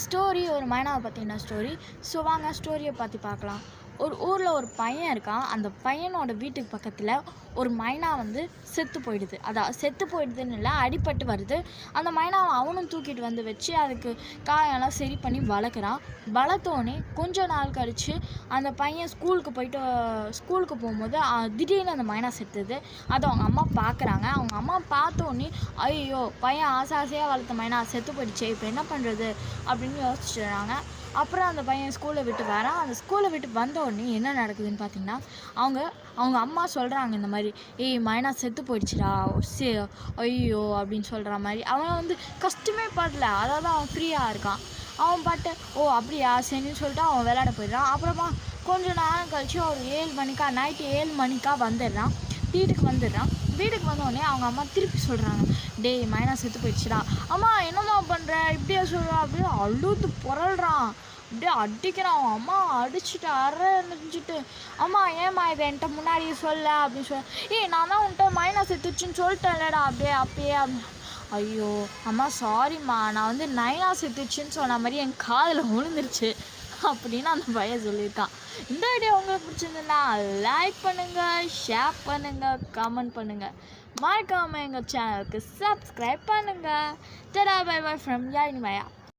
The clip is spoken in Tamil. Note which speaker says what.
Speaker 1: ஸ்டோரி ஒரு மைனாவை பற்றின ஸ்டோரி. ஸோ வாங்க ஸ்டோரியை பற்றி பார்க்கலாம். ஒரு ஊரில் ஒரு பையன் இருக்கான். அந்த பையனோட வீட்டுக்கு பக்கத்தில் ஒரு மைனா வந்து செத்து போயிடுது. அதான் செத்து போயிடுதுன்னு இல்லை, அடிபட்டு வருது. அந்த மைனாவை அவனும் தூக்கிட்டு வந்து வச்சு அதுக்கு காயெல்லாம் சரி பண்ணி வளர்க்குறான். வளர்த்தோடனே கொஞ்ச நாள் கழித்து அந்த பையன் ஸ்கூலுக்கு போகும்போது திடீர்னு அந்த மைனா செத்துது. அதை அவங்க அம்மா பார்க்குறாங்க. அவங்க அம்மா பார்த்தோன்னே ஐயோ பையன் ஆசையாக வளர்த்த மைனா செத்து போயிடுச்சே, இப்போ என்ன பண்ணுறது அப்படின்னு யோசிச்சுறாங்க. அப்புறம் அந்த பையன் ஸ்கூலை விட்டு வரான். அந்த ஸ்கூலை விட்டு வந்த உடனே என்ன நடக்குதுன்னு பார்த்தீங்கன்னா, அவங்க அம்மா சொல்கிறாங்க இந்த மாதிரி, ஏய் மைனா செத்து போயிடுச்சுடா, ஐயோ அப்படின்னு சொல்கிற மாதிரி. அவன் வந்து கஷ்டமே படல, அதாவது அவன் ஃப்ரீயாக இருக்கான். அவன் பாட்டு ஓ அப்படியா சரின்னு சொல்லிட்டு அவன் விளையாட போயிடுறான். அப்புறமா கொஞ்சம் நேரம் கழிச்சு ஒரு 7 மணிக்கா நைட்டு 7 மணிக்கா வந்துடுறான். வீட்டுக்கு வந்தோடனே அவங்க அம்மா திருப்பி சொல்கிறாங்க, டேய் மைனா செத்து போயிடுச்சுடா. அம்மா என்னம்மா பண்ணுற இப்படியா சொல்கிறான் அப்படின்னு அழுது புரள்றான். அப்படியே அடிக்கிறான். அவன் அம்மா அடிச்சுட்டு அரைஞ்சிட்டு, அம்மா ஏம்மா இதை என்கிட்ட முன்னாடியே சொல்ல அப்படின்னு சொல்ல, நான் தான் உன்கிட்ட மைனா செத்துச்சுன்னு சொல்லிட்டேன்லடா அப்பயே. ஐயோ அம்மா சாரிம்மா, நான் வந்து நைனா செத்துச்சுன்னு சொன்ன மாதிரி என் காதில் விழுந்துருச்சு அப்படின்னு அந்த பையன் சொல்லியிருக்கான். இந்த வீடியோ உங்களுக்கு பிடிச்சிருந்ததுன்னா லைக் பண்ணுங்கள், ஷேர் பண்ணுங்கள், கமெண்ட் பண்ணுங்கள். மறக்காமல் எங்கள் சேனலுக்கு சப்ஸ்கிரைப் பண்ணுங்கள். டடா by by from Yazhini Maya.